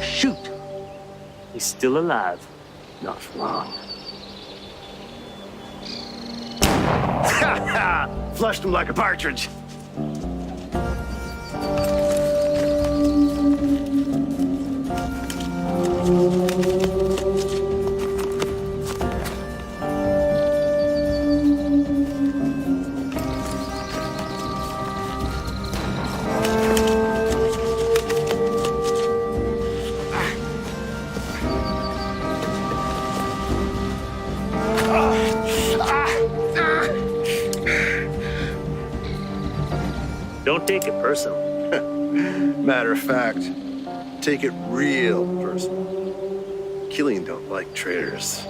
Shoot! He's still alive. Not long. Flushed him like a partridge. Don't take it personal. Matter of fact, take it real personal. Killian don't like traitors.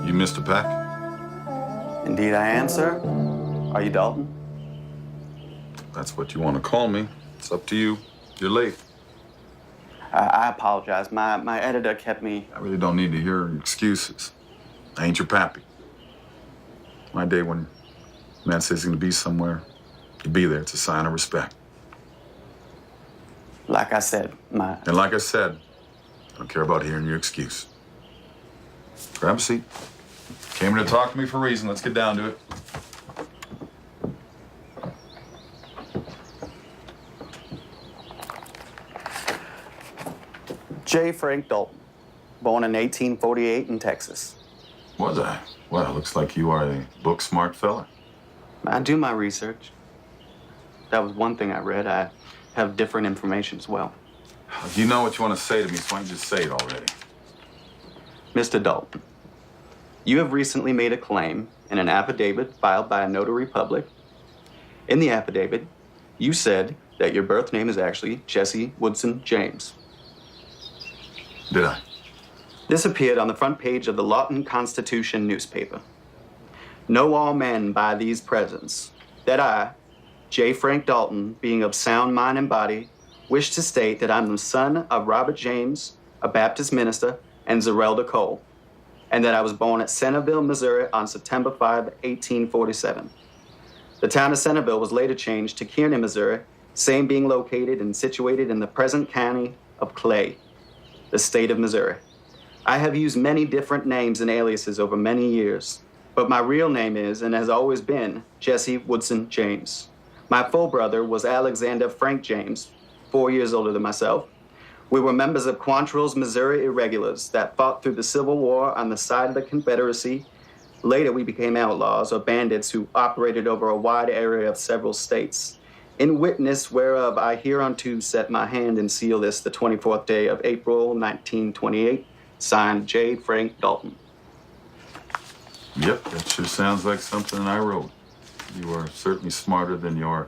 You Mr. Pack? Indeed I am, sir. Are you Dalton? That's what you want to call me. It's up to you. You're late. I apologize. My editor kept me... I really don't need to hear excuses. I ain't your pappy. My day when a man says he's gonna be somewhere, you be there. It's a sign of respect. Like I said, And like I said, I don't care about hearing your excuse. Grab a seat. Came here to talk to me for a reason. Let's get down to it. J. Frank Dalton, born in 1848 in Texas. Was I? Well, looks like you are a book-smart fella. I do my research. That was one thing I read. I have different information as well. If you know what you want to say to me, so why don't you just say it already? Mr. Dalton, you have recently made a claim in an affidavit filed by a notary public. In the affidavit, you said that your birth name is actually Jesse Woodson James. Did I? This appeared on the front page of the Lawton Constitution newspaper. Know all men by these presents that I, J. Frank Dalton, being of sound mind and body, wish to state that I'm the son of Robert James, a Baptist minister, and Zerelda Cole, and that I was born at Centerville, Missouri on September 5, 1847. The town of Centerville was later changed to Kearney, Missouri, same being located and situated in the present county of Clay, the state of Missouri. I have used many different names and aliases over many years, but my real name is, and has always been, Jesse Woodson James. My full brother was Alexander Frank James, 4 years older than myself. We were members of Quantrill's Missouri Irregulars that fought through the Civil War on the side of the Confederacy. Later, we became outlaws or bandits who operated over a wide area of several states. In witness whereof I hereunto set my hand and seal this the 24th day of April, 1928, signed J. Frank Dalton. Yep, that sure sounds like something I wrote. You are certainly smarter than your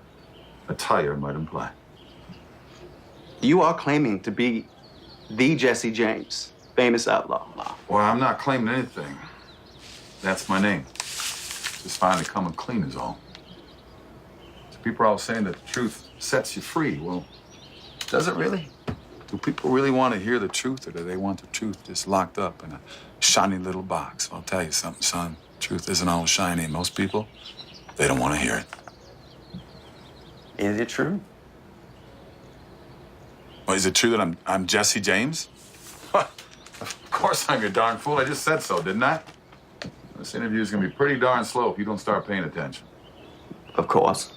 attire might imply. You are claiming to be the Jesse James, famous outlaw. Well, I'm not claiming anything. That's my name. Just finally coming clean is all. So people are all saying that the truth sets you free. Well, does it really? Do people really want to hear the truth, or do they want the truth just locked up in a shiny little box? I'll tell you something, son. Truth isn't all shiny. Most people, they don't want to hear it. Is it true? Well, is it true that I'm Jesse James? Of course I'm your darn fool. I just said so, didn't I? This interview is going to be pretty darn slow if you don't start paying attention. Of course.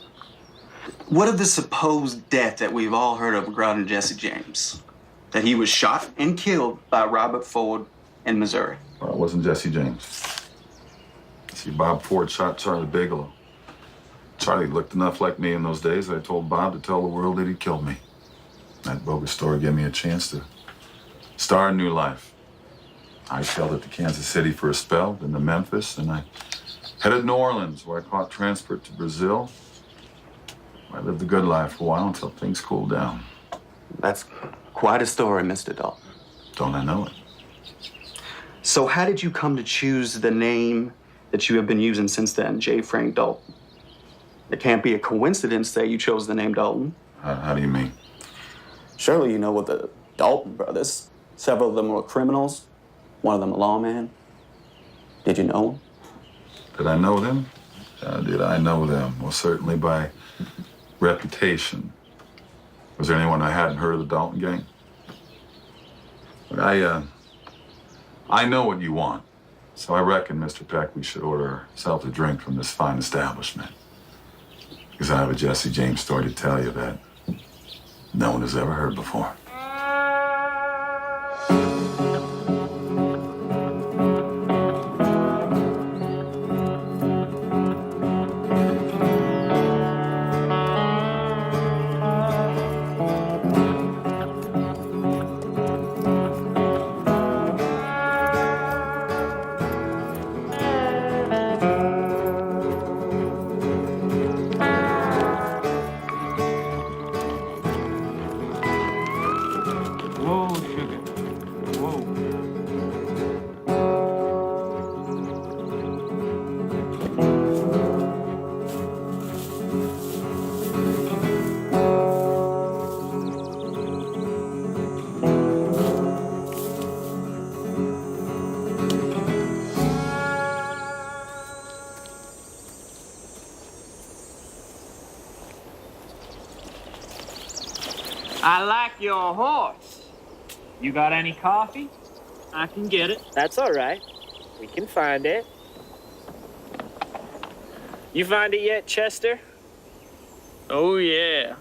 What of the supposed death that we've all heard of regarding Jesse James? That he was shot and killed by Robert Ford in Missouri. Well, it wasn't Jesse James. See, Bob Ford shot Charlie Bigelow. Charlie looked enough like me in those days. I told Bob to tell the world that he killed me. That bogus story gave me a chance to start a new life. I sailed it to Kansas City for a spell, then to Memphis, and I headed to New Orleans, where I caught transport to Brazil. I lived a good life for a while until things cooled down. That's quite a story, Mr. Dalton. Don't I know it? So how did you come to choose the name that you have been using since then, J. Frank Dalton? It can't be a coincidence that you chose the name Dalton. How do you mean? Surely you know what the Dalton brothers. Several of them were criminals. One of them a lawman. Did you know him? Did I know them? Did I know them? Well, certainly by reputation. Was there anyone I hadn't heard of the Dalton gang? Look, I know what you want. So I reckon, Mr. Peck, we should order ourselves a drink from this fine establishment. Because I have a Jesse James story to tell you that no one has ever heard before. I like your horse. You got any coffee? I can get it. That's all right. We can find it. You find it yet, Chester? Oh, yeah.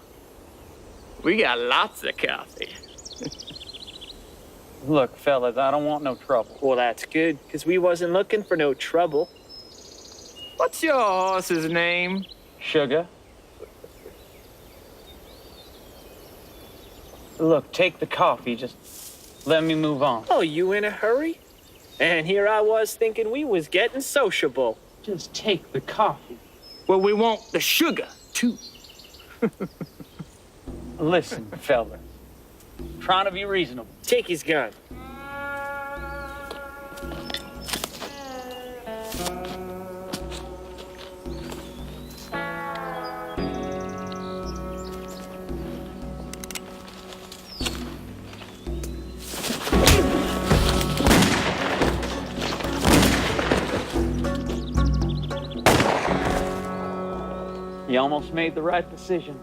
We got lots of coffee. Look, fellas, I don't want no trouble. Well, that's good, because we wasn't looking for no trouble. What's your horse's name? Sugar. Look, take the coffee. Just let me move on. Oh, you in a hurry? And here I was thinking we was getting sociable. Just take the coffee. Well, we want the sugar, too. Listen, fella. Trying to be reasonable. Take his gun. You almost made the right decision.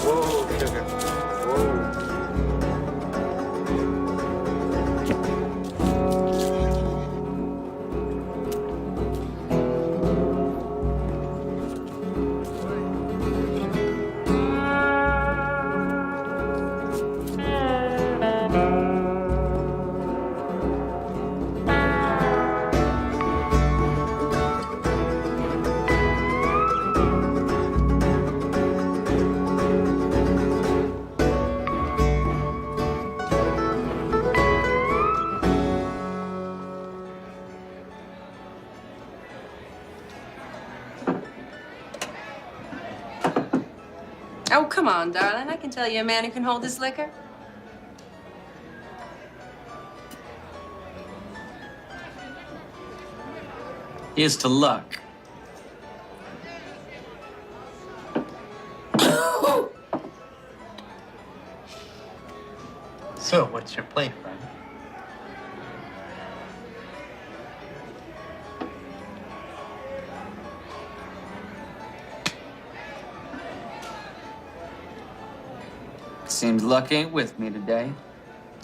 Whoa, sugar. Whoa. Oh, come on, darling. I can tell you a man who can hold his liquor. Here's to luck. So, what's your play, friend? Seems luck ain't with me today.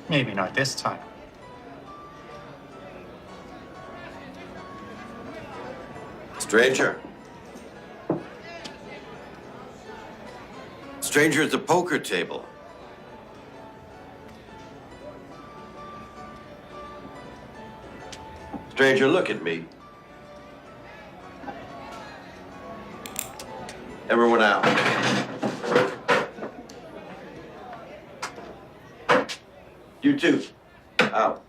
Maybe not this time. Stranger. Stranger at the poker table. Stranger, look at me. Everyone out. You too. Out.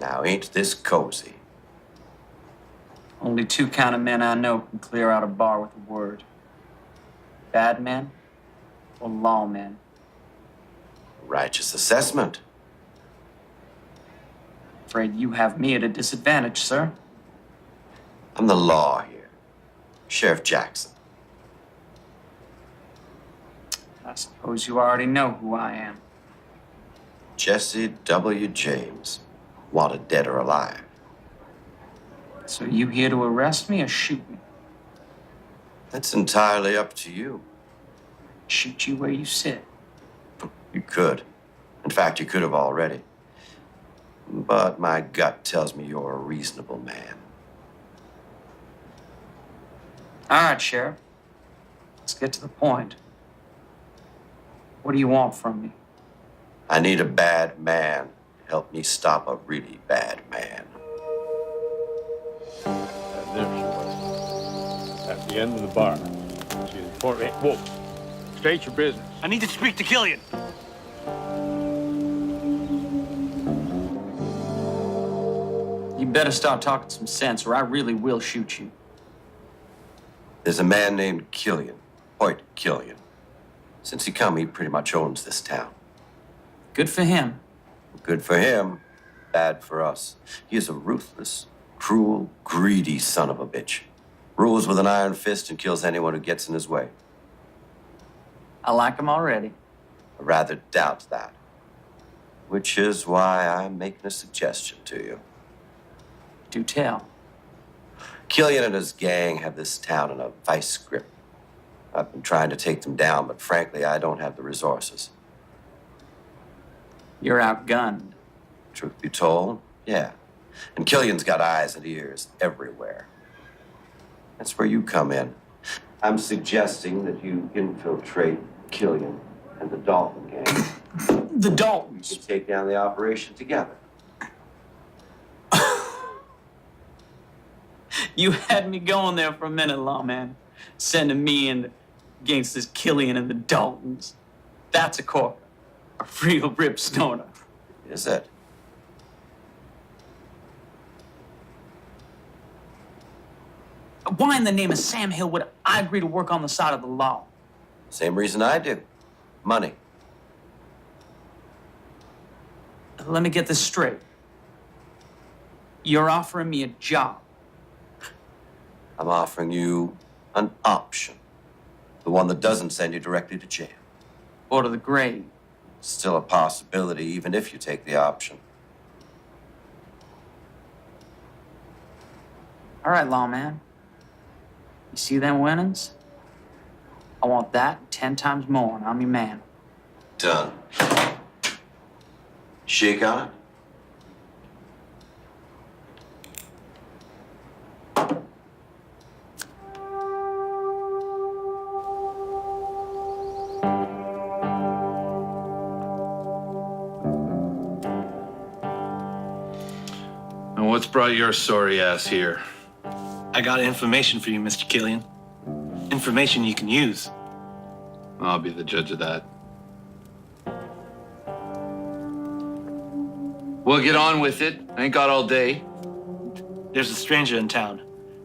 Now, ain't this cozy? Only two kind of men I know can clear out a bar with a word. Bad men or lawmen. Righteous assessment. Afraid you have me at a disadvantage, sir. I'm the law here. Sheriff Jackson. I suppose you already know who I am. Jesse W. James. Wanted dead or alive. So you here to arrest me or shoot me? That's entirely up to you. Shoot you where you sit. You could. In fact, you could have already. But my gut tells me you're a reasonable man. All right, Sheriff. Let's get to the point. What do you want from me? I need a bad man. Help me stop a really bad man. And there she was, at the end of the bar. She informed me. Whoa, state your business. I need to speak to Killian. You better start talking some sense or I really will shoot you. There's a man named Killian, Hoyt Killian. Since he come, he pretty much owns this town. Good for him. Good for him, bad for us. He is a ruthless, cruel, greedy son of a bitch. Rules with an iron fist and kills anyone who gets in his way. I like him already. I rather doubt that. Which is why I'm making a suggestion to you. Do tell. Killian and his gang have this town in a vice grip. I've been trying to take them down, but frankly, I don't have the resources. You're outgunned. Truth be told, yeah. And Killian's got eyes and ears everywhere. That's where you come in. I'm suggesting that you infiltrate Killian and the Dalton gang. The You Daltons. can take down the operation together. You had me going there for a minute, lawman. Sending me and gangsters Killian and the Daltons. That's a corker. A real rip stoner. Is it? Why in the name of Sam Hill would I agree to work on the side of the law? Same reason I do. Money. Let me get this straight. You're offering me a job. I'm offering you an option. The one that doesn't send you directly to jail. Or to the grave. Still a possibility, even if you take the option. All right, lawman. You see them winnings? I want that 10 times more, and I'm your man. Done. Shake on it? And what's brought your sorry ass here? I got information for you, Mr. Killian. Information you can use. I'll be the judge of that. Well, get on with it. I ain't got all day. There's a stranger in town.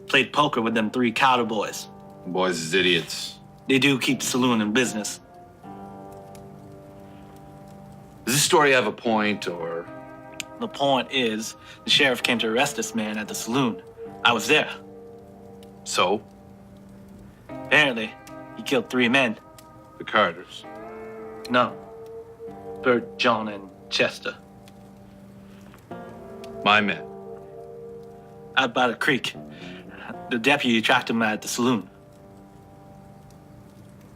Played poker with them 3 Cowder boys. Boys is idiots. They do keep the saloon in business. Does this story have a point, or? The point is, the sheriff came to arrest this man at the saloon. I was there. So? Apparently, he killed 3 men. The Carters. No. Bert, John, and Chester. My men. Out by the creek. The deputy tracked him at the saloon.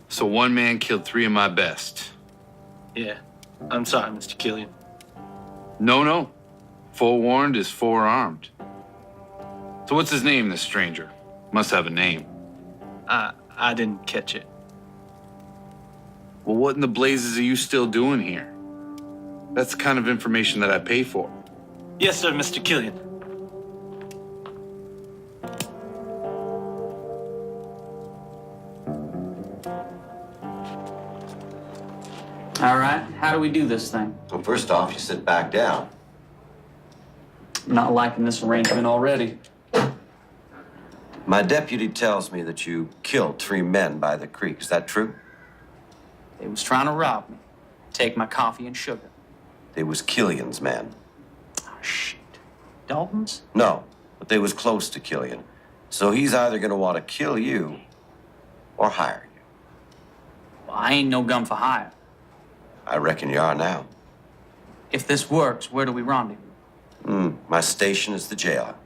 So one man killed 3 of my best. Yeah. I'm sorry, Mr. Killian. No. Forewarned is forearmed. So what's his name, this stranger? Must have a name. I didn't catch it. Well, what in the blazes are you still doing here? That's the kind of information that I pay for. Yes, sir, Mr. Killian. All right, how do we do this thing? Well, first off, you sit back down. I'm not liking this arrangement already. My deputy tells me that you killed 3 men by the creek. Is that true? They was trying to rob me. Take my coffee and sugar. They was Killian's men. Oh, shit. Dalton's? No, but they was close to Killian. So he's either gonna want to kill you or hire you. Well, I ain't no gun for hire. I reckon you are now. If this works, where do we rendezvous? My station is the jail.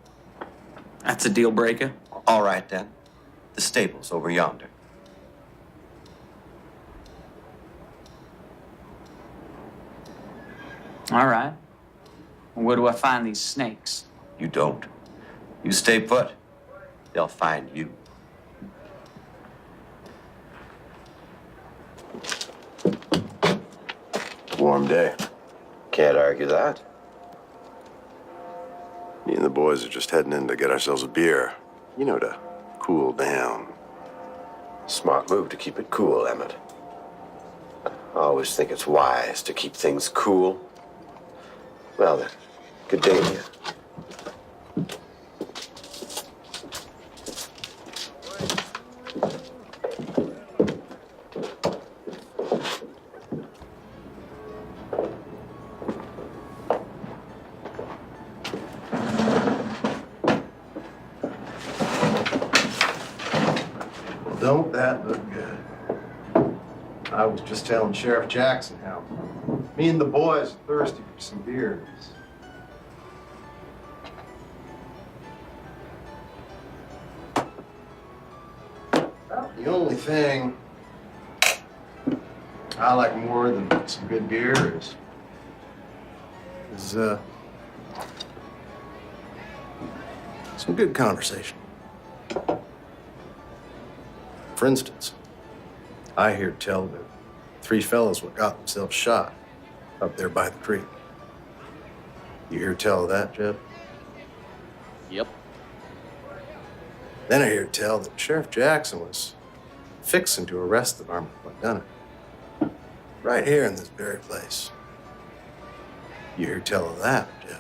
That's a deal breaker. All right, then. The stable's over yonder. All right. Where do I find these snakes? You don't. You stay put. They'll find you. Warm day. Can't argue that. Me and the boys are just heading in to get ourselves a beer. You know, to cool down. Smart move to keep it cool, Emmett. I always think it's wise to keep things cool. Well then, good day to you. don't that look good? I was just telling Sheriff Jackson how me and the boys are thirsty for some beers. About the only thing I like more than some good beer is some good conversation. For instance, I hear tell that 3 fellas what got themselves shot up there by the creek. You hear tell of that, Jeb? Yep. Then I hear tell that Sheriff Jackson was fixing to arrest the varmint what done it. Right here in this very place. You hear tell of that, Jeb?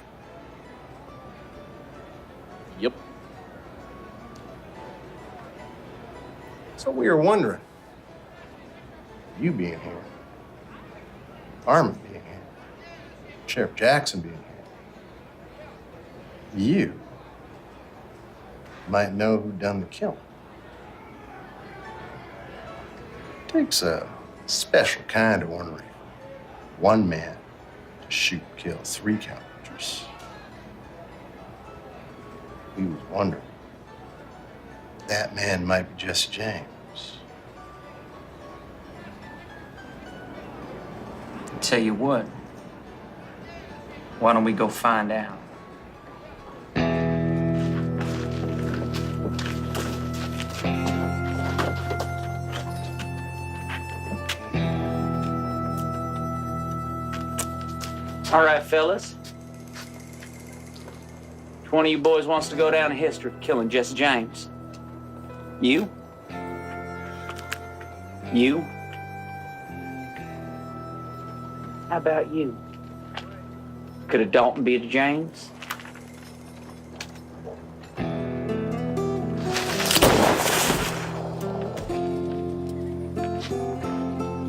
Yep. So we were wondering, you being here, Armin being here, Sheriff Jackson being here, you might know who done the killing. Takes a special kind of ornery. One man to shoot and kill 3 cowpunchers. We was wondering, that man might be Jesse James. Tell you what, why don't we go find out? All right, fellas. Which one of you boys wants to go down in history for killing Jesse James? You? You? How about you? Could a Dalton be a James?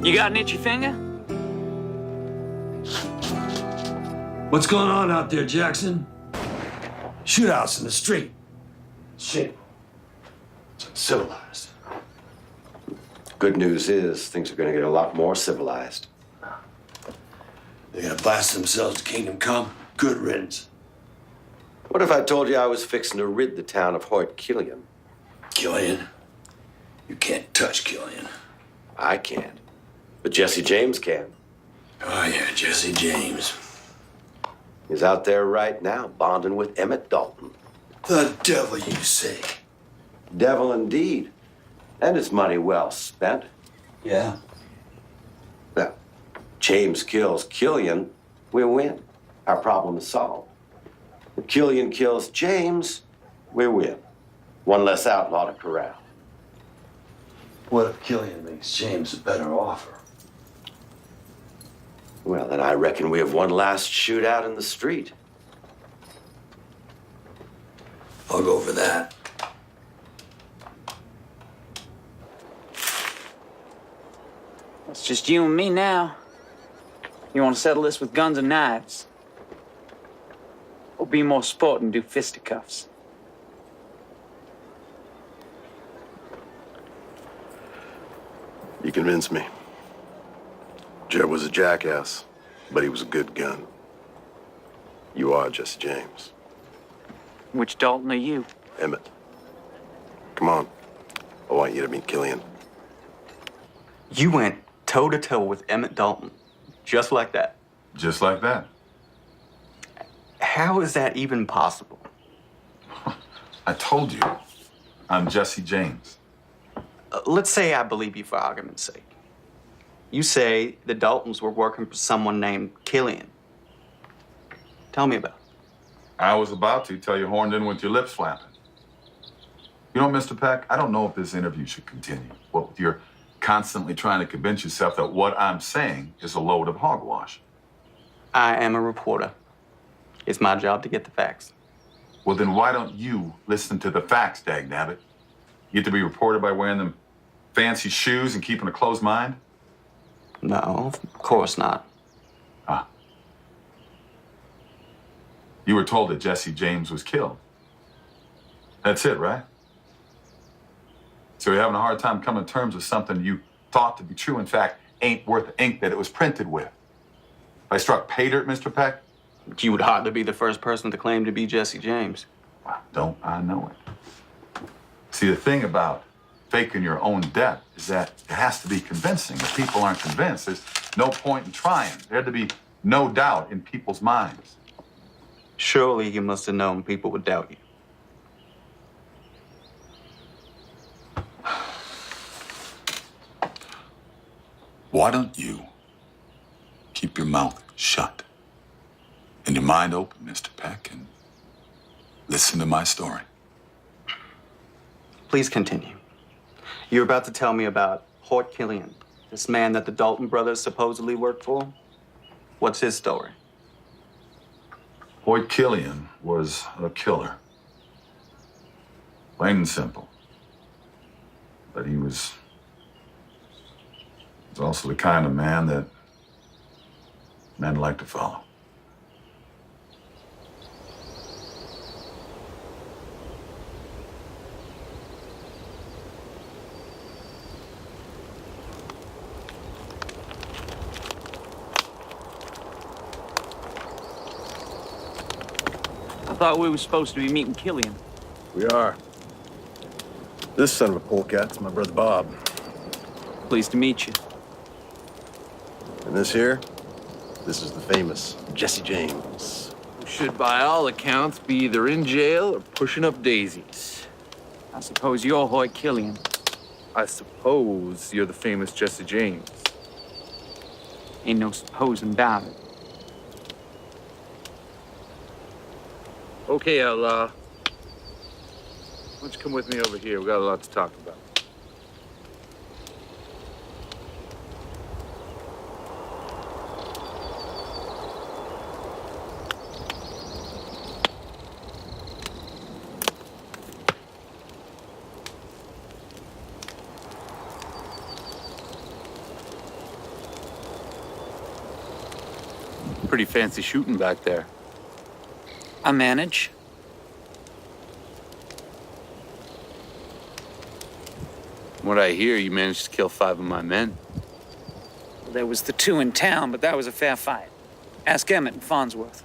You got an itchy finger? What's going on out there, Jackson? Shootouts in the street. Shit. It's uncivilized. Good news is things are going to get a lot more civilized. They're gonna blast themselves to Kingdom Come. Good riddance. What if I told you I was fixing to rid the town of Hoyt Killian? Killian? You can't touch Killian. I can't. But Jesse James can. Oh, yeah, Jesse James. He's out there right now, bonding with Emmett Dalton. The devil, you say? Devil indeed. And it's money well spent. Yeah? Now, James kills Killian, we win. Our problem is solved. If Killian kills James, we win. One less outlaw to corral. What if Killian makes James a better offer? Well, then I reckon we have one last shootout in the street. I'll go for that. It's just you and me now. You want to settle this with guns and knives? Or be more sport and do fisticuffs? You convinced me. Jeb was a jackass, but he was a good gun. You are Jesse James. Which Dalton are you? Emmett. Come on. I want you to meet Killian. You went toe-to-toe with Emmett Dalton, just like that. Just like that. How is that even possible? I told you, I'm Jesse James. Let's say I believe you for argument's sake. You say the Daltons were working for someone named Killian. Tell me about it. I was about to tell you horned in with your lips flapping. You know, Mr. Peck, I don't know if this interview should continue. What with your constantly trying to convince yourself that what I'm saying is a load of hogwash. I am a reporter. It's my job to get the facts. Well, then why don't you listen to the facts, dagnabbit? You get to be reported by wearing them fancy shoes and keeping a closed mind? No, of course not. Ah. You were told that Jesse James was killed. That's it, right? So you're having a hard time coming to terms with something you thought to be true, in fact, ain't worth the ink that it was printed with. If I struck pay dirt, Mr. Peck? You would hardly be the first person to claim to be Jesse James. Well, don't I know it? See, the thing about faking your own death is that it has to be convincing. If people aren't convinced, there's no point in trying. There had to be no doubt in people's minds. Surely you must have known people would doubt you. Why don't you keep your mouth shut and your mind open, Mr. Peck, and listen to my story? Please continue. You're about to tell me about Hort Killian, this man that the Dalton brothers supposedly worked for. What's his story? Hoyt Killian was a killer. Plain and simple. But he was also the kind of man that men like to follow. I thought we were supposed to be meeting Killian. We are. This son of a polecat's my brother Bob. Pleased to meet you. And this here, this is the famous Jesse James. Who should, by all accounts, be either in jail or pushing up daisies. I suppose you're Hoyt Killian. I suppose you're the famous Jesse James. Ain't no supposing about it. Okay, outlaw. Why don't you come with me over here? We got a lot to talk about. Pretty fancy shooting back there. I manage. From what I hear, you managed to kill 5 of my men. There was the 2 in town, but that was a fair fight. Ask Emmett and Farnsworth.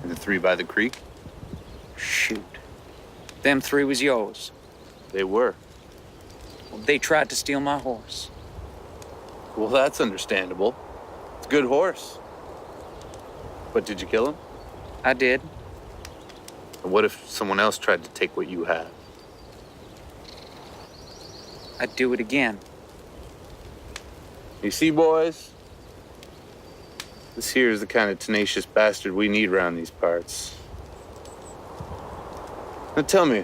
And the 3 by the creek? Shoot. Them 3 was yours. They were. Well, they tried to steal my horse. Well, that's understandable. It's a good horse. But did you kill him? I did. And what if someone else tried to take what you have? I'd do it again. You see, boys? This here is the kind of tenacious bastard we need around these parts. Now tell me,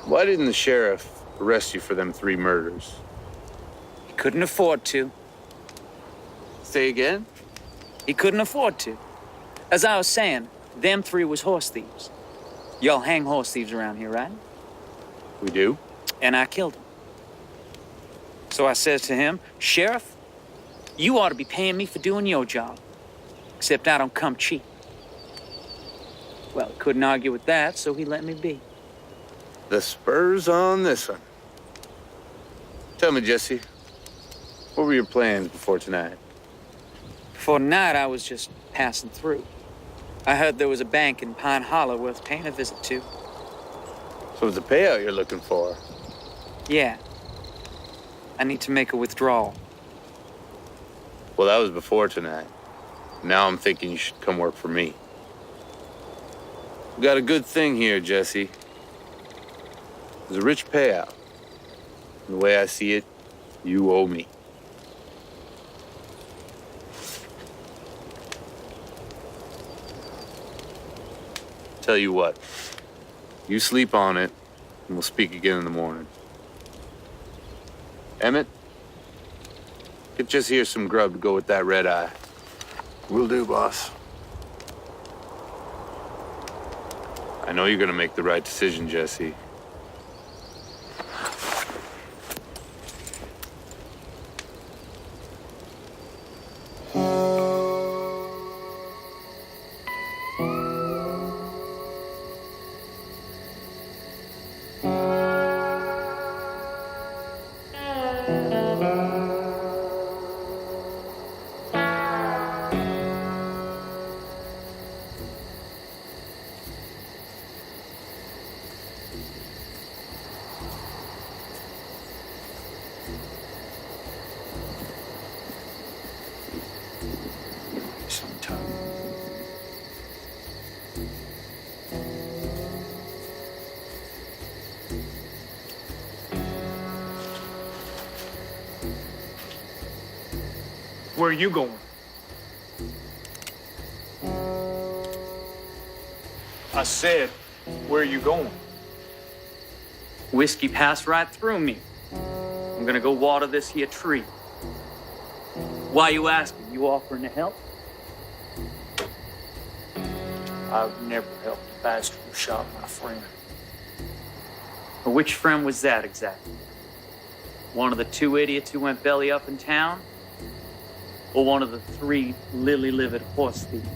why didn't the sheriff arrest you for them 3 murders? He couldn't afford to. Say again? He couldn't afford to. As I was saying, them 3 was horse thieves. Y'all hang horse thieves around here, right? We do? And I killed him. So I says to him, Sheriff, you ought to be paying me for doing your job. Except I don't come cheap. Well, couldn't argue with that, so he let me be. The spurs on this one. Tell me, Jesse, what were your plans before tonight? Before tonight, I was just passing through. I heard there was a bank in Pine Hollow worth paying a visit to. So it's a payout you're looking for? Yeah. I need to make a withdrawal. Well, that was before tonight. Now I'm thinking you should come work for me. We got a good thing here, Jesse. There's a rich payout. And the way I see it, you owe me. Tell you what, you sleep on it, and we'll speak again in the morning. Emmett, get Jesse here some grub to go with that red eye. Will do, boss. I know you're gonna make the right decision, Jesse. Sometime. Where are you going? I said, where are you going? Whiskey passed right through me. I'm gonna go water this here tree. Why you asking? You offering to help? I've never helped a bastard who shot my friend. Or which friend was that exactly? One of the 2 idiots who went belly up in town? Or one of the 3 lily-livered horse thieves?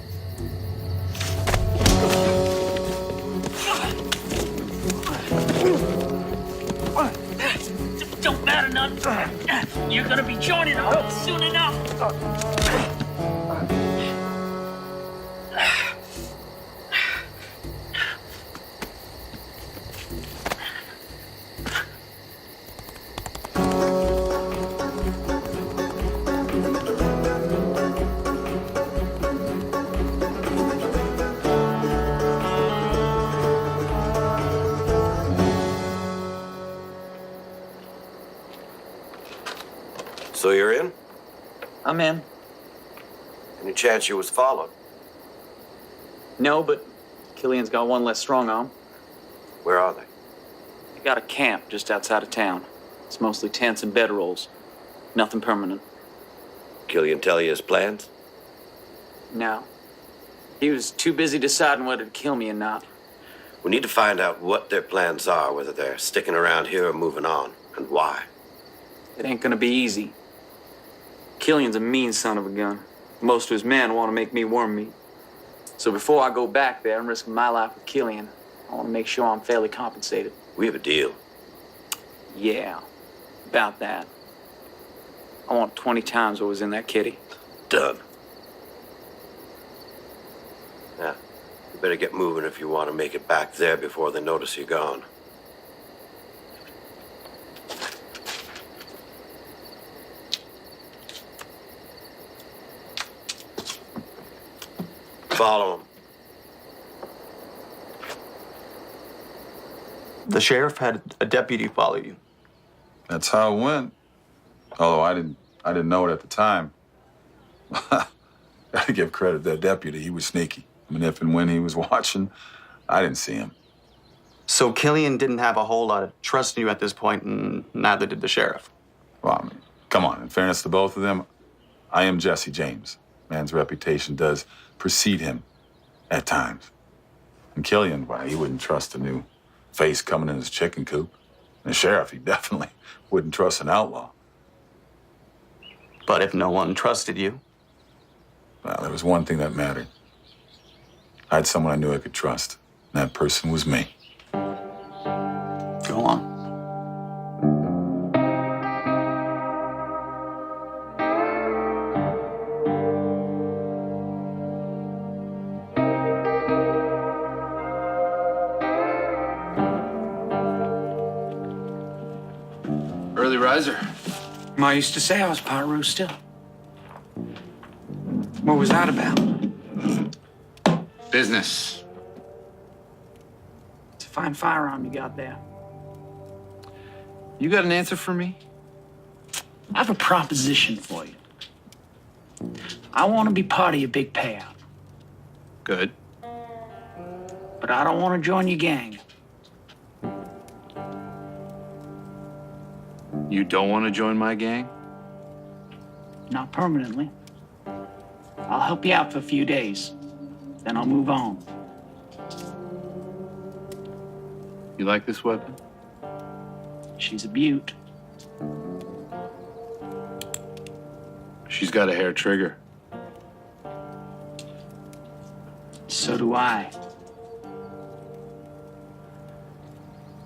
Don't matter none. You're gonna be joining us soon enough. So you're in? I'm in. Any chance you was followed? No, but Killian's got one less strong arm. Where are they? They got a camp just outside of town. It's mostly tents and bedrolls. Nothing permanent. Killian tell you his plans? No. He was too busy deciding whether to kill me or not. We need to find out what their plans are, whether they're sticking around here or moving on, and why. It ain't gonna be easy. Killian's a mean son of a gun. Most of his men want to make me worm meat. So before I go back there and risk my life with Killian, I want to make sure I'm fairly compensated. We have a deal. Yeah, about that. I want 20 times what was in that kitty. Done. Now, you better get moving if you want to make it back there before they notice you're gone. Follow him. The sheriff had a deputy follow you. That's how it went. Although I didn't know it at the time. Gotta give credit to that deputy. He was sneaky. I mean, if and when he was watching, I didn't see him. So Killian didn't have a whole lot of trust in you at this point, and neither did the sheriff. Well, I mean, come on. In fairness to both of them, I am Jesse James. Man's reputation does precede him at times. And Killian, well, he wouldn't trust a new face coming in his chicken coop. And the sheriff, he definitely wouldn't trust an outlaw. But if no one trusted you? Well, there was one thing that mattered. I had someone I knew I could trust. And that person was me. Go on. Early riser. Ma used to say I was part rooster. What was that about? Business. It's a fine firearm you got there. You got an answer for me? I have a proposition for you. I want to be part of your big payout, Good. but I don't want to join your gang. You don't want to join my gang? Not permanently. I'll help you out for a few days. Then I'll move on. You like this weapon? She's a beaut. She's got a hair trigger. So do I.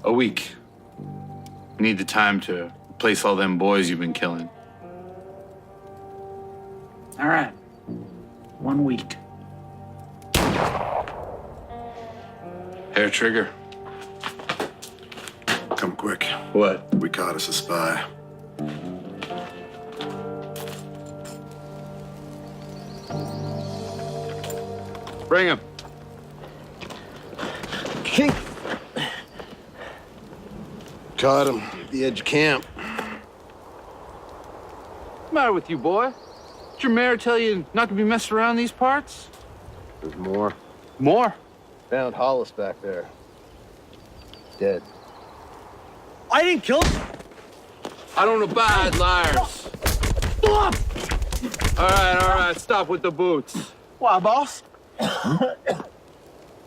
A week. We need the time to replace all them boys you've been killing. All right. 1 week. Hair trigger. Come quick. What? We caught us a spy. Bring him. Caught him at the edge of camp. What's the matter with you, boy? Did your mayor tell you not to be messing around these parts? There's more. More? Found Hollis back there. Dead. I didn't kill him. I don't abide liars. All right, stop with the boots. Why, boss?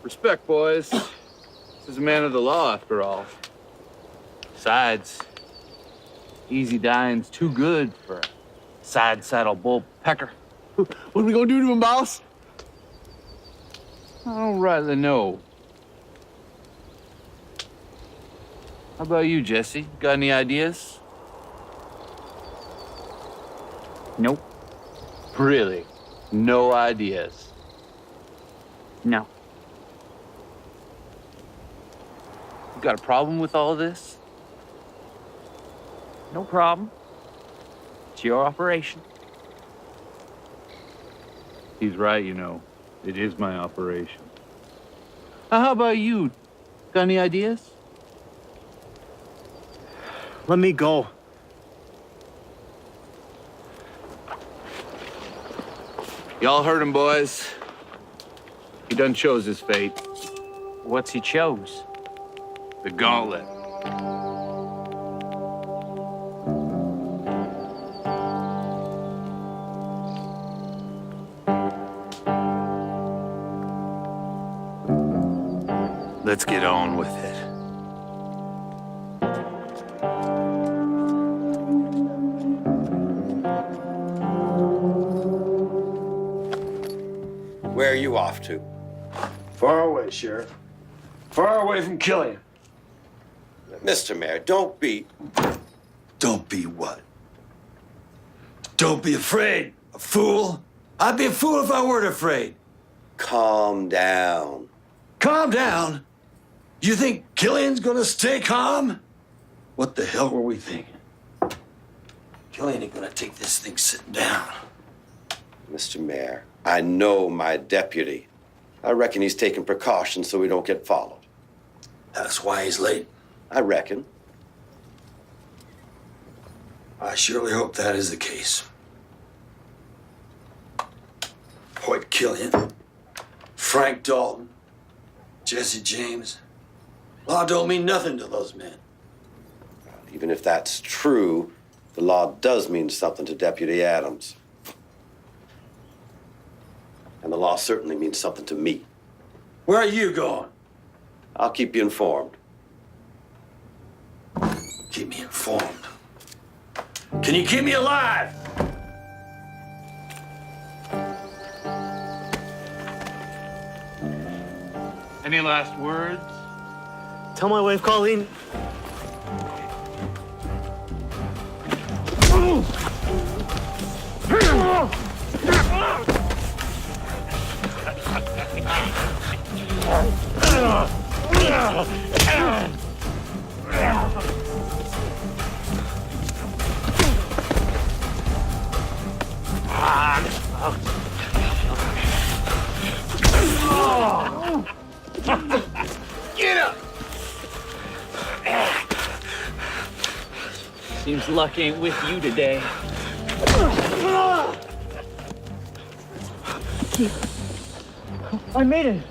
Respect, boys. This is a man of the law, after all. Besides, easy dying's too good for a side saddle bull pecker. What are we gonna do to him, boss? I don't rightly know. How about you, Jesse? Got any ideas? Nope. Really? No ideas? No. You got a problem with all this? No problem. It's your operation. He's right, you know. It is my operation. How about you? Got any ideas? Let me go. Y'all heard him, boys. He done chose his fate. What's he chose? The gauntlet. Let's get on with it. Where are you off to? Far away, Sheriff. Far away from Killian. Mr. Mayor, don't be... Don't be what? Don't be afraid, a fool. I'd be a fool if I weren't afraid. Calm down. Calm down? You think Killian's gonna stay calm? What the hell were we thinking? Killian ain't gonna take this thing sitting down. Mr. Mayor, I know my deputy. I reckon he's taking precautions so we don't get followed. That's why he's late. I reckon. I surely hope that is the case. Hoyt Killian, Frank Dalton, Jesse James. Law don't mean nothing to those men. Even if that's true, the law does mean something to Deputy Adams. And the law certainly means something to me. Where are you going? I'll keep you informed. Keep me informed. Can you keep me alive? Any last words? Tell my wife, Colleen. Get up! Seems luck ain't with you today. I made it.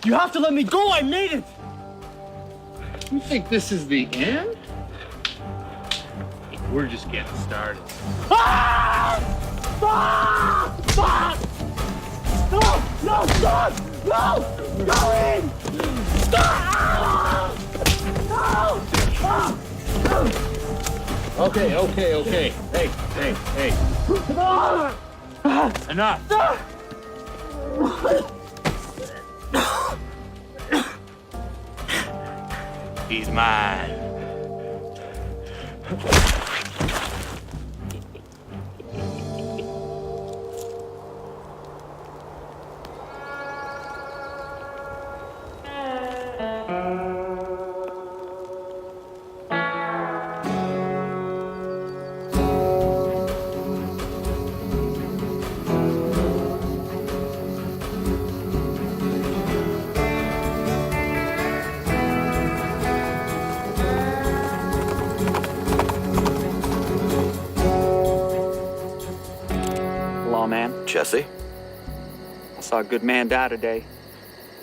You have to let me go. I made it. You think this is the end? We're just getting started. No! No! Stop! No! Go in! Stop! No! Okay. Hey. Enough. He's mine. Jesse, I saw a good man die today.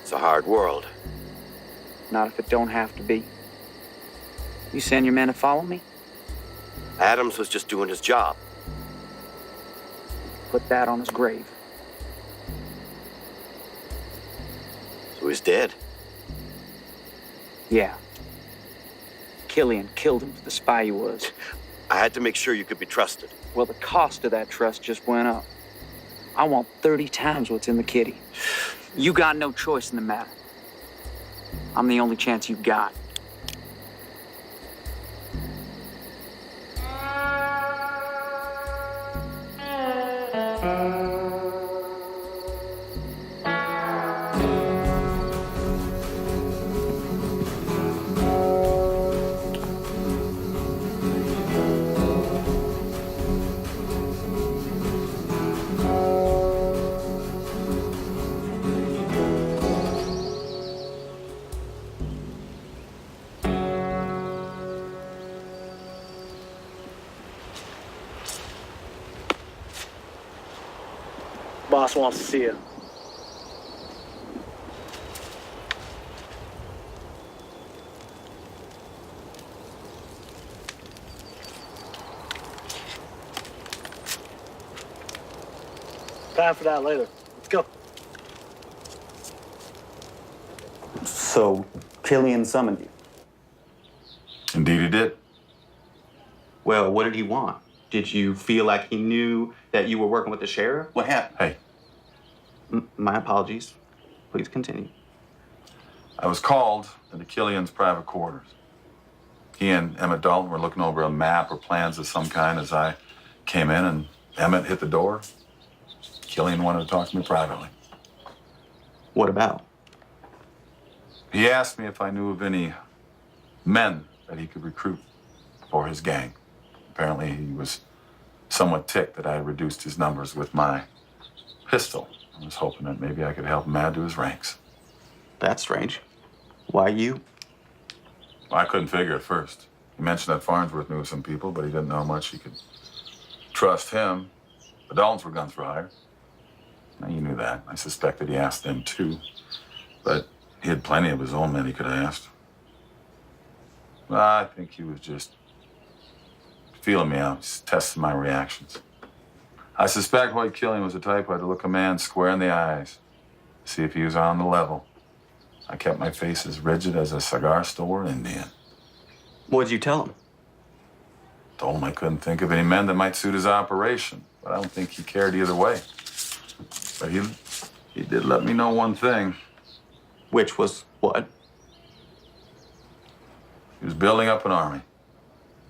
it's a hard world. Not if it don't have to be. You send your men to follow me? Adams was just doing his job. Put that on his grave. So he's dead. Yeah. Killian killed him for the spy he was. I had to make sure you could be trusted. Well, the cost of that trust just went up. I want 30 times what's in the kitty. You got no choice in the matter. I'm the only chance you've got. Boss wants to see you. Time for that later. Let's go. So, Killian summoned you. Indeed he did. Well, what did he want? Did you feel like he knew that you were working with the sheriff? What happened? Hey, My apologies. Please continue. I was called into Killian's private quarters. He and Emmett Dalton were looking over a map or plans of some kind as I came in, and Emmett hit the door. Killian wanted to talk to me privately. What about? He asked me if I knew of any men that he could recruit for his gang. Apparently, he was somewhat ticked that I had reduced his numbers with my pistol. I was hoping that maybe I could help him add to his ranks. That's strange. Why you? Well, I couldn't figure at first. He mentioned that Farnsworth knew some people, but he didn't know how much he could trust him. The Daltons were guns for hire. Now, you knew that. I suspected he asked them too. But he had plenty of his own men he could have asked. Well, I think he was just feeling me out, just testing my reactions. I suspect Hoyt Killian was the type who had to look a man square in the eyes, see if he was on the level. I kept my face as rigid as a cigar store Indian. What'd you tell him? Told him I couldn't think of any men that might suit his operation, but I don't think he cared either way. But he did let me know one thing. Which was what? He was building up an army.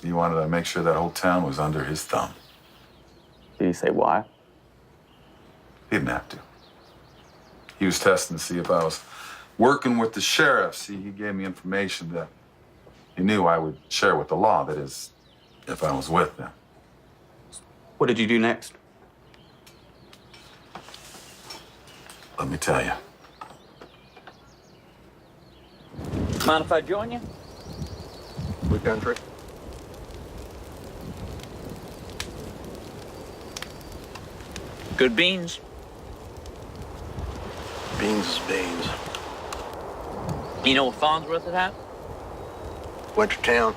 He wanted to make sure that whole town was under his thumb. Did he say why? He didn't have to. He was testing to see if I was working with the sheriff. See, he gave me information that he knew I would share with the law. That is, if I was with them. What did you do next? Let me tell you. Mind if I join you? Good country. Good beans. Beans is beans. You know what Farnsworth had happened? Went to town.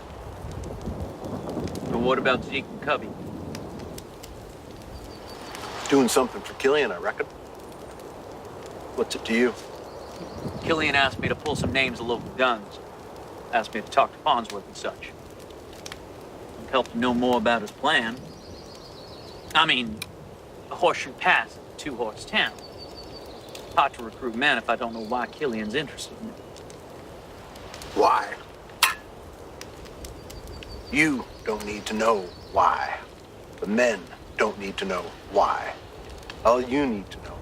But what about Zeke and Cubby? Doing something for Killian, I reckon. What's it to you? Killian asked me to pull some names of local guns. Asked me to talk to Farnsworth and such. It'd help to know more about his plan. I mean, a horseshoe pass is a two-horse town. Hard to recruit men if I don't know why Killian's interested in it. Why? You don't need to know why. The men don't need to know why. All you need to know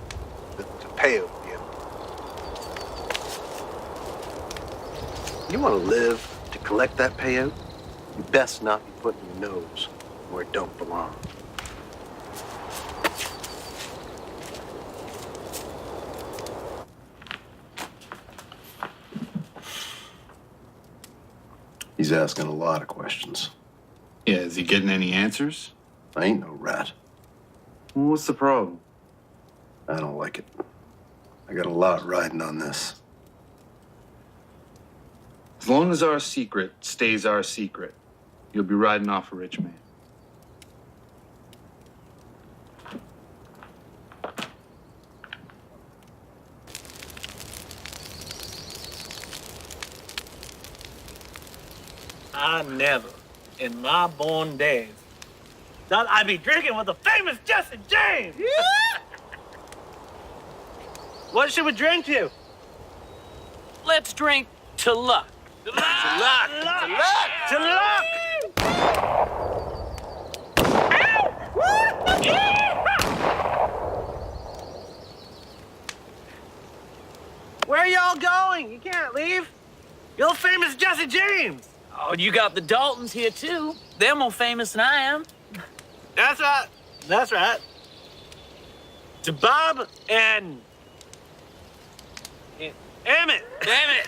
is the payout at the end. You want to live to collect that payout? You best not be putting your nose where it don't belong. He's asking a lot of questions. Yeah, is he getting any answers? I ain't no rat. Well, what's the problem? I don't like it. I got a lot riding on this. As long as our secret stays our secret, you'll be riding off a rich man. I never, in my born days, thought I'd be drinking with the famous Jesse James. What should we drink to? Let's drink to luck. To luck. To luck. Where are y'all going? You can't leave. You're famous Jesse James. Oh, you got the Daltons here too. They're more famous than I am. That's right. That's right. To Bob and Emmett. Damn it.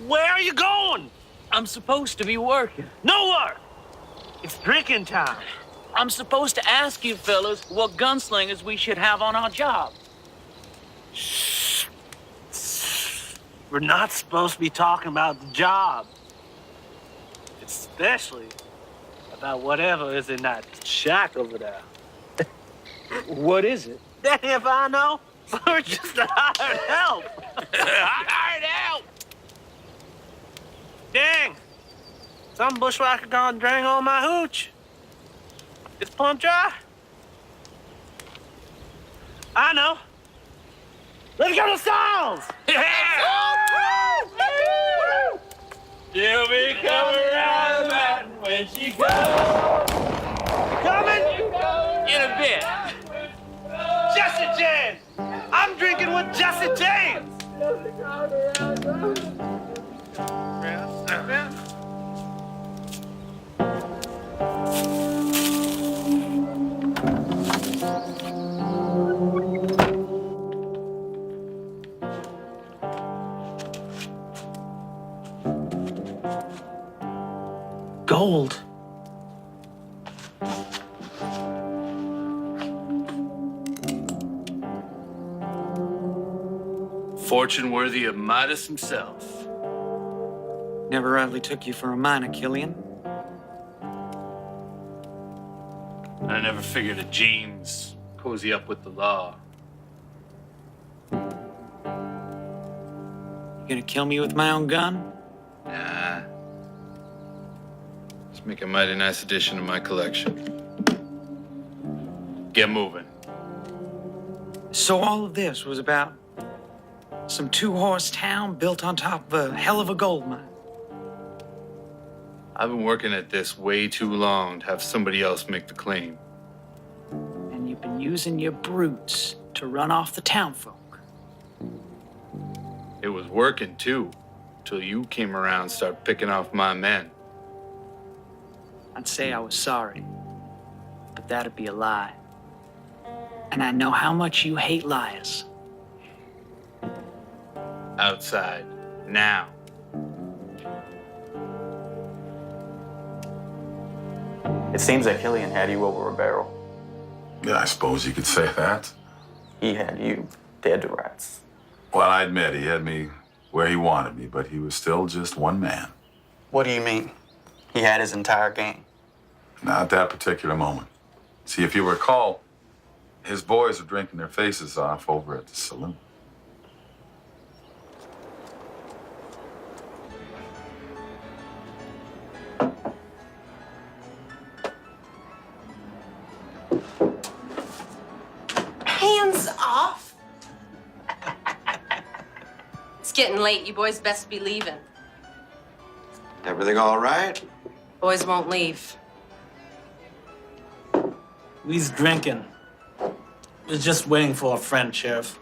Where are you going? I'm supposed to be working. Nowhere. It's drinking time. I'm supposed to ask you fellas what gunslingers we should have on our job. We're not supposed to be talking about the job. Especially about whatever is in that shack over there. What is it? Dang if I know. We're just a hired help. Hired out! Dang. Some bushwhacker gonna drain all my hooch. It's plumb dry. I know. Let's go to Styles! She'll be coming around the mountain when she goes. Coming? In a bit. Jesse James! I'm drinking with Jesse James! Gold. Fortune worthy of Midas himself. Never rightly took you for a miner, Killian. I never figured a James cozy up with the law. You gonna kill me with my own gun? Nah. Just make a mighty nice addition to my collection. Get moving. So all of this was about some two-horse town built on top of a hell of a gold mine. I've been working at this way too long to have somebody else make the claim. And you've been using your brutes to run off the townfolk. It was working too, till you came around and started picking off my men. I'd say I was sorry, but that'd be a lie. And I know how much you hate liars. Outside, now. It seems that Killian had you over a barrel. Yeah, I suppose you could say that. He had you dead to rights. Well, I admit he had me where he wanted me, but he was still just one man. What do you mean? He had his entire gang. Not at that particular moment. See, if you recall, his boys were drinking their faces off over at the saloon. Hands off. It's getting late. You boys best be leaving. Everything all right? Boys won't leave. We's drinking. We're just waiting for a friend, Sheriff.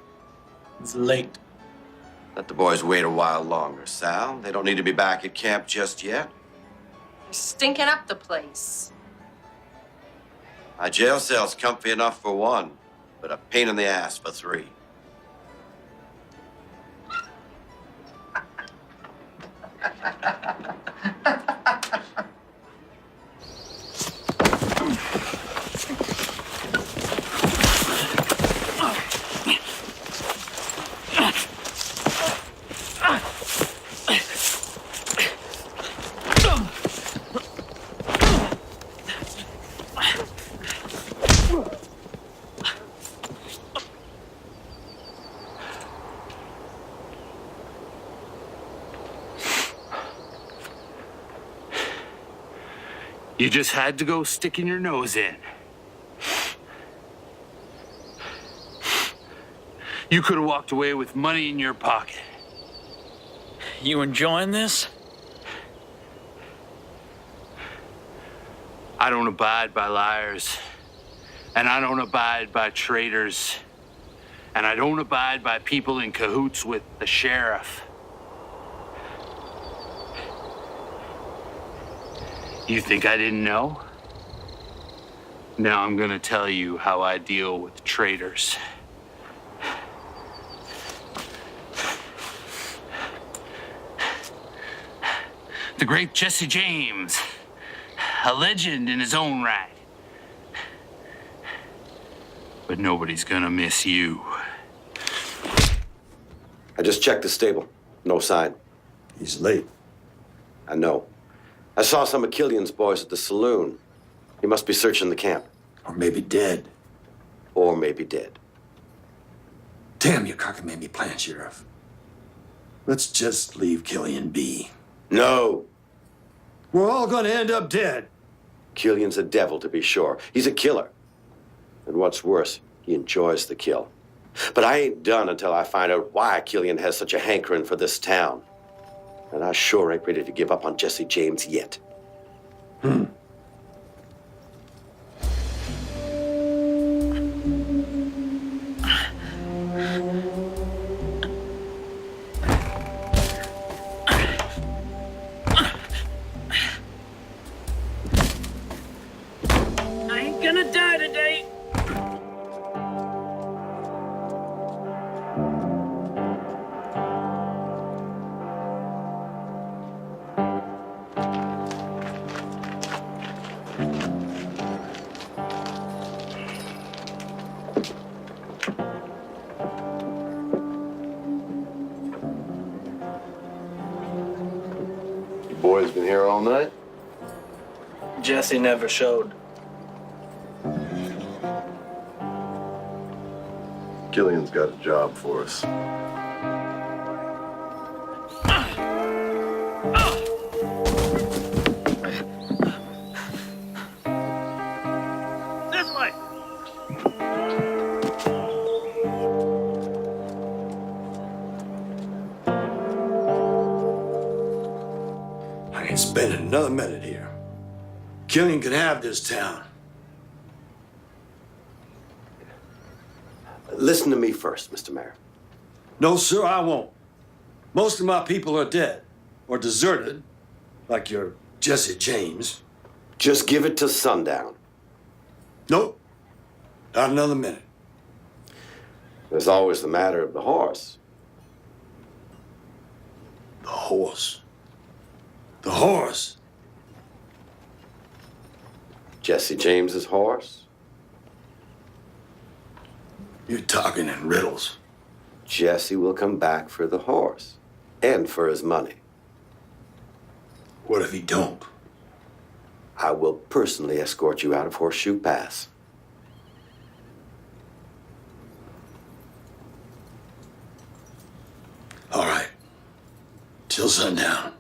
It's late. Let the boys wait a while longer, Sal. They don't need to be back at camp just yet. You're stinking up the place. My jail cell's comfy enough for one, but a pain in the ass for three. You just had to go sticking your nose in. You could have walked away with money in your pocket. You enjoying this? I don't abide by liars, and I don't abide by traitors, and I don't abide by people in cahoots with the sheriff. You think I didn't know? Now I'm gonna tell you how I deal with traitors. The great Jesse James, a legend in his own right. But nobody's gonna miss you. I just checked the stable. No sign. He's late. I know. I saw some of Killian's boys at the saloon. He must be searching the camp. Or maybe dead. Or maybe dead. Damn your cockamamie plan, Sheriff. Let's just leave Killian be. No. We're all gonna end up dead. Killian's a devil, to be sure. He's a killer. And what's worse, he enjoys the kill. But I ain't done until I find out why Killian has such a hankering for this town. And I sure ain't ready to give up on Jesse James yet. I ain't gonna die today. You boys been here all night? Jesse never showed. Killian's got a job for us. This way. I ain't spending another minute here. Killian can have this town. Listen to me first, Mr. Mayor. No, sir, I won't. Most of my people are dead or deserted, like your Jesse James. Just give it to sundown. Nope, not another minute. There's always the matter of the horse. The horse. The horse. Jesse James's horse? You're talking in riddles. Jesse will come back for the horse and for his money. What if he don't? I will personally escort you out of Horseshoe Pass. All right. Till sundown.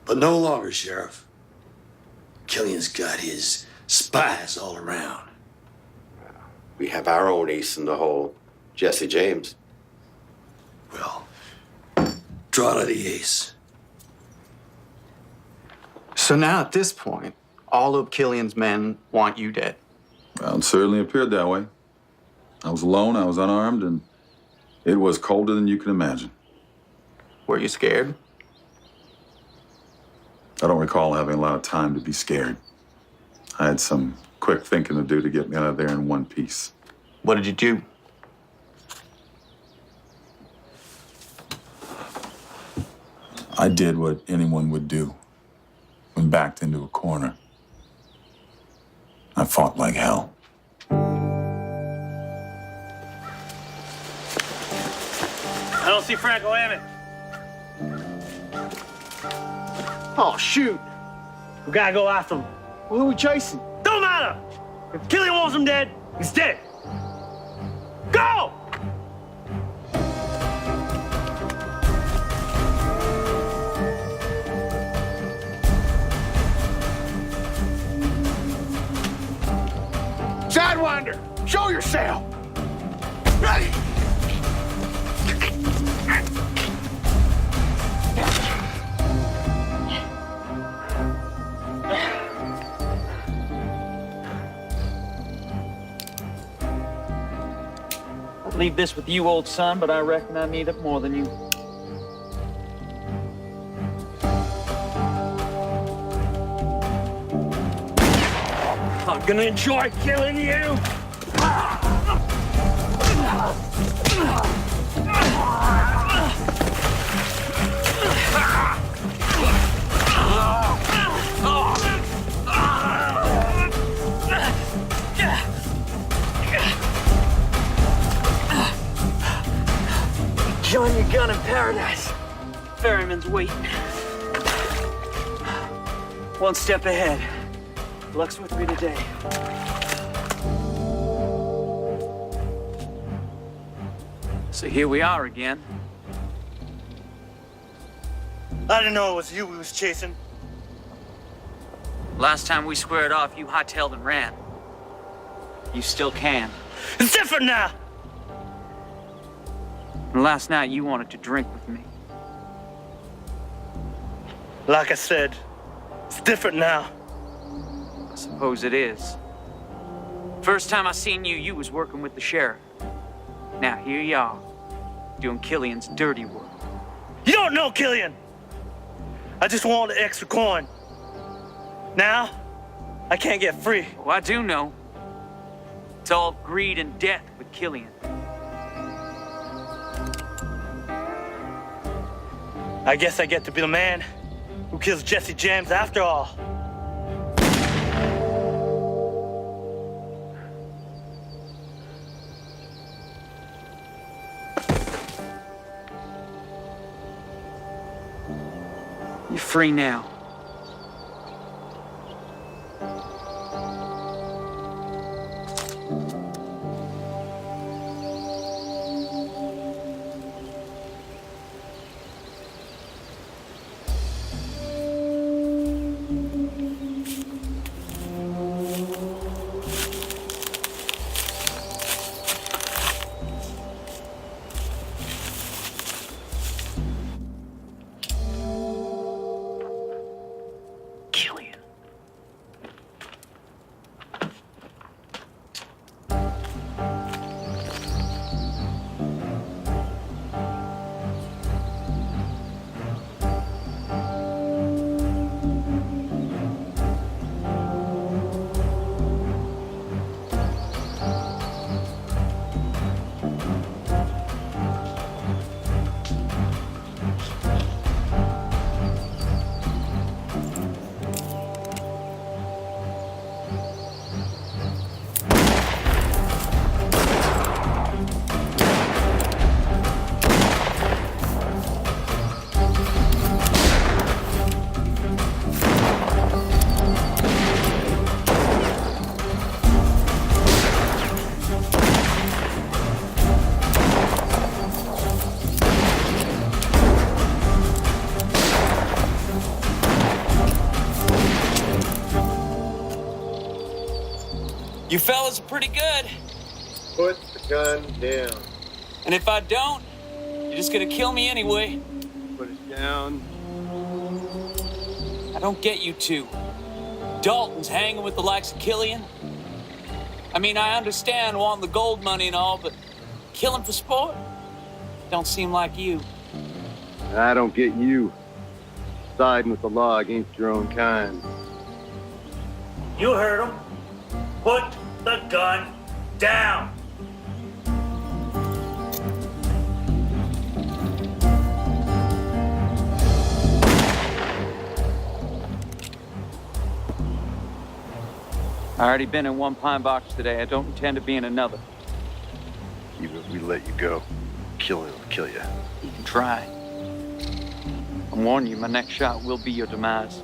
But no longer, Sheriff. Killian's got his spies all around. We have our own ace in the hole, Jesse James. Well, draw to the ace. So now at this point, all of Killian's men want you dead. Well, it certainly appeared that way. I was alone, I was unarmed, and it was colder than you can imagine. Were you scared? I don't recall having a lot of time to be scared. I had some quick thinking to do to get me out of there in one piece. What did you do? I did what anyone would do when backed into a corner. I fought like hell. I don't see Franco Emmett. Oh, shoot. We gotta go after him. Well, who are we chasing? Don't matter! If Killian wants him dead, he's dead. Go! Sidewinder, show yourself! I'll leave this with you, old son, but I reckon I need it more than you. I'm gonna enjoy killing you! Join your gun in paradise. Ferryman's waiting. One step ahead. Luck's with me today. So here we are again. I didn't know it was you we was chasing. Last time we squared off, you hightailed and ran. You still can. It's different now! And last night, you wanted to drink with me. Like I said, it's different now. I suppose it is. First time I seen you, you was working with the sheriff. Now here you are, doing Killian's dirty work. You don't know Killian! I just want the extra coin. Now, I can't get free. Oh, I do know. It's all greed and death with Killian. I guess I get to be the man who kills Jesse James after all. You're free now. Killian. You fellas are pretty good. Put the gun down. And if I don't, you're just gonna kill me anyway. Put it down. I don't get you two. Dalton's hanging with the likes of Killian. I mean, I understand wanting the gold money and all, but killing for sport? Don't seem like you. I don't get you. Siding with the law against your own kind. You heard him. Put the gun down. I already been in one pine box today. I don't intend to be in another. Even if we let you go, Killian will kill you. You can try. I'm warning you, my next shot will be your demise.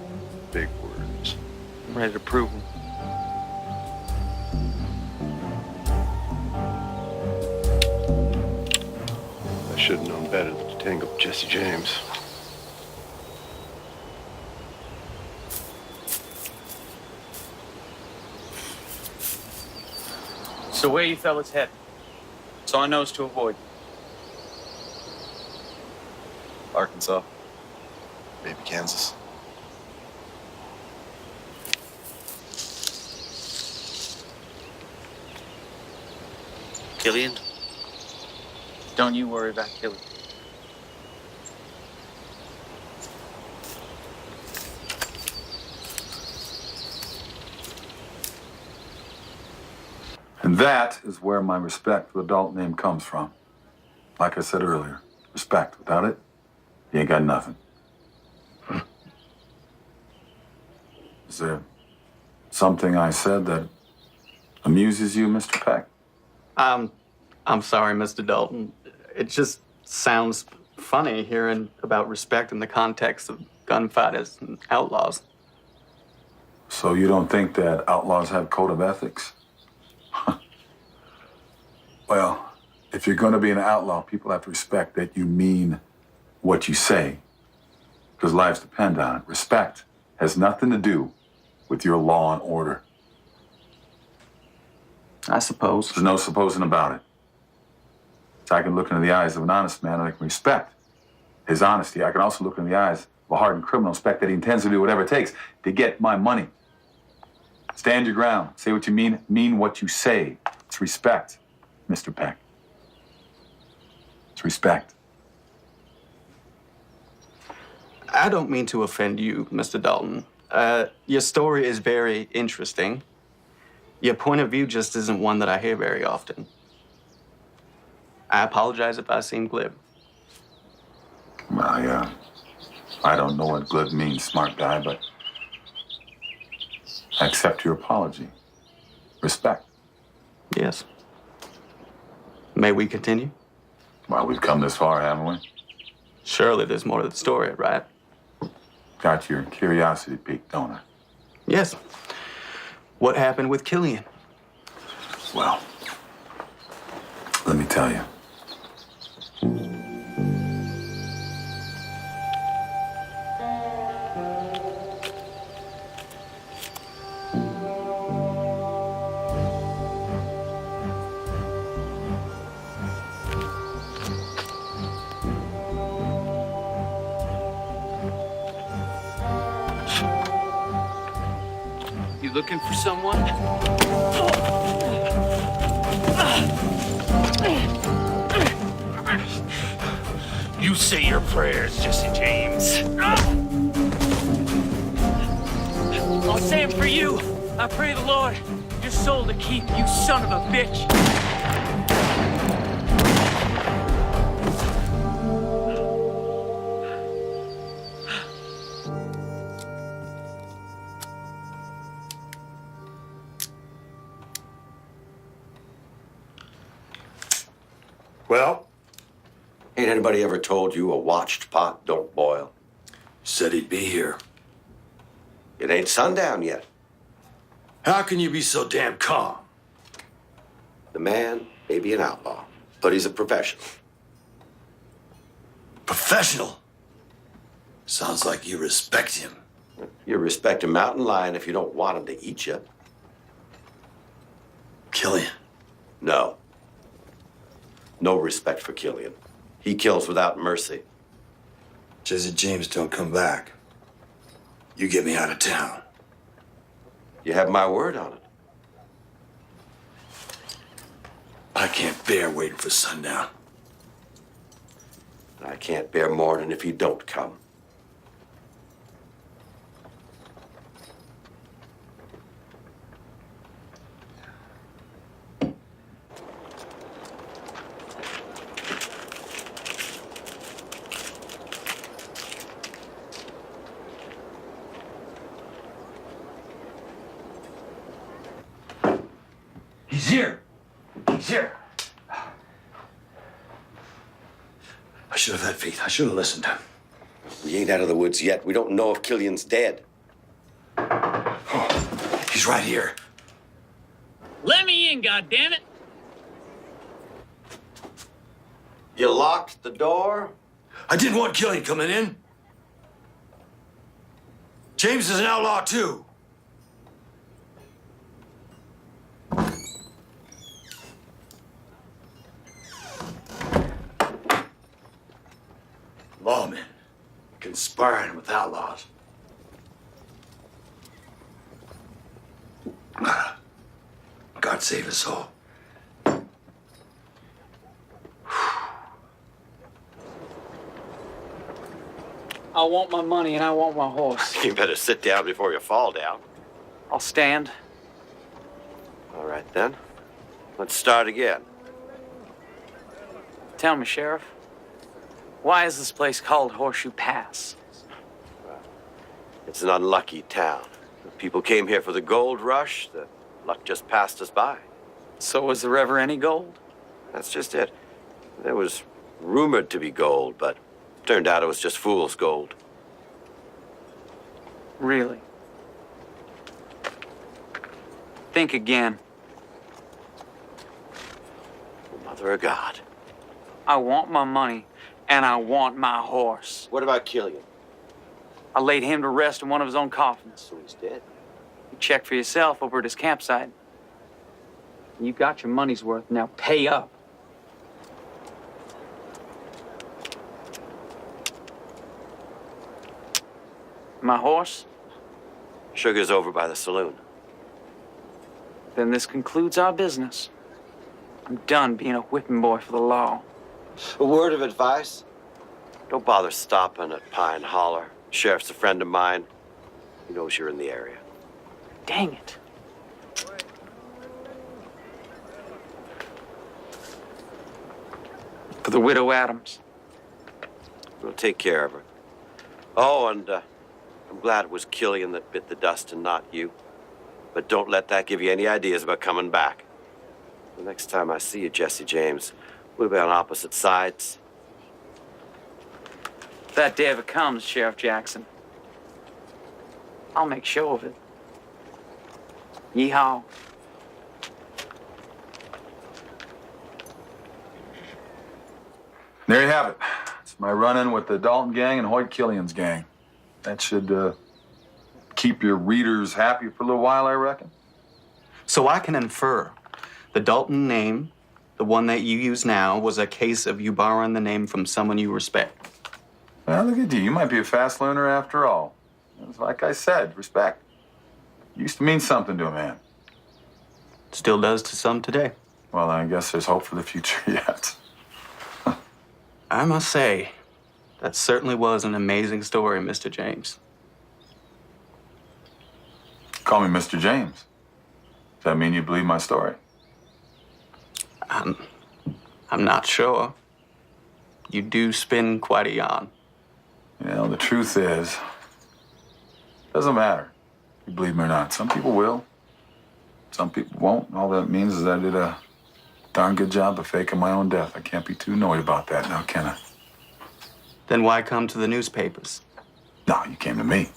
Big words. I'm ready to prove them. I should have known better than to tangle with Jesse James. So where you fellas headed? So I knows to avoid. Arkansas. Maybe Kansas. Killian? Don't you worry about Killian. And that is where my respect for the Dalton name comes from. Like I said earlier, respect. Without it, you ain't got nothing. Is there something I said that amuses you, Mr. Peck? I'm sorry, Mr. Dalton. It just sounds funny hearing about respect in the context of gunfighters and outlaws. So you don't think that outlaws have code of ethics? Well, if you're going to be an outlaw, people have to respect that you mean what you say, because lives depend on it. Respect has nothing to do with your law and order. I suppose. There's no supposing about it. So I can look into the eyes of an honest man and I can respect his honesty. I can also look into the eyes of a hardened criminal, respect that he intends to do whatever it takes to get my money. Stand your ground. Say what you mean what you say. It's respect, Mr. Peck. It's respect. I don't mean to offend you, Mr. Dalton. Your story is very interesting. Your point of view just isn't one that I hear very often. I apologize if I seem glib. Well, I don't know what glib means, smart guy, but I accept your apology. Respect. Yes. May we continue? Well, we've come this far, haven't we? Surely there's more to the story, right? Got your curiosity piqued, don't I? Yes. What happened with Killian? Well, let me tell you. You looking for someone? You say your prayers, Jesse James. I'll say it for you. I pray the Lord your soul to keep, you son of a bitch. Well, ain't anybody ever told you a watched pot don't boil? Said he'd be here. It ain't sundown yet. How can you be so damn calm? The man may be an outlaw, but he's a professional. Professional? Sounds like you respect him. You respect a mountain lion if you don't want him to eat you. Killian. No. No respect for Killian. He kills without mercy. Jesse James don't come back. You get me out of town. You have my word on it. I can't bear waiting for sundown. I can't bear more than if he don't come. He's here. He's here. I should have had faith. I should have listened to him. We ain't out of the woods yet. We don't know if Killian's dead. Oh. He's right here. Let me in, goddammit! You locked the door? I didn't want Killian coming in. James is an outlaw, too. Lawmen conspiring with outlaws. God save us all. I want my money and I want my horse. You better sit down before you fall down. I'll stand. All right, then. Let's start again. Tell me, Sheriff, why is this place called Horseshoe Pass? It's an unlucky town. The people came here for the gold rush. The luck just passed us by. So was there ever any gold? That's just it. There was rumored to be gold, but turned out it was just fool's gold. Really? Think again. Mother of God. I want my money, and I want my horse. What about Killian? I laid him to rest in one of his own coffins. So he's dead. You check for yourself over at his campsite. You got your money's worth. Now pay up. My horse? Sugar's over by the saloon. Then this concludes our business. I'm done being a whipping boy for the law. A word of advice? Don't bother stopping at Pine Holler. Sheriff's a friend of mine. He knows you're in the area. Dang it. For the widow Adams. We'll take care of her. Oh, and I'm glad it was Killian that bit the dust and not you. But don't let that give you any ideas about coming back. The next time I see you, Jesse James, we'll be on opposite sides. If that day ever comes, Sheriff Jackson, I'll make show of it. Yeehaw. There you have it. It's my run-in with the Dalton gang and Hoyt Killian's gang. That should keep your readers happy for a little while, I reckon. So I can infer the Dalton name, the one that you use now, was a case of you borrowing the name from someone you respect. Well, look at you. You might be a fast learner after all. It's like I said, respect. Used to mean something to a man. Still does to some today. Well, I guess there's hope for the future yet. I must say, that certainly was an amazing story, Mr. James. Call me Mr. James. Does that mean you believe my story? I'm not sure. You do spin quite a yarn. You know, the truth is, doesn't matter if you believe me or not. Some people will. Some people won't. All that means is I did a darn good job of faking my own death. I can't be too annoyed about that now, can I? Then why come to the newspapers? No, you came to me. You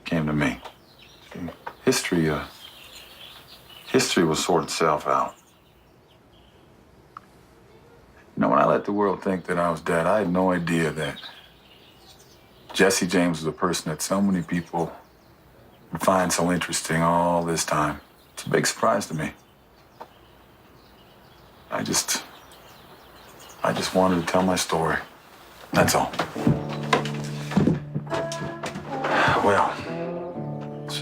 came to me. See, history will sort itself out. You know, when I let the world think that I was dead, I had no idea that Jesse James was a person that so many people would find so interesting all this time. It's a big surprise to me. I just wanted to tell my story. That's all. Well, it's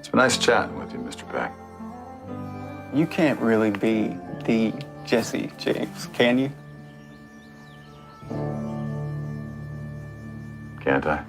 been nice chatting with you, Mr. Peck. You can't really be the Jesse James, can you? Can't I?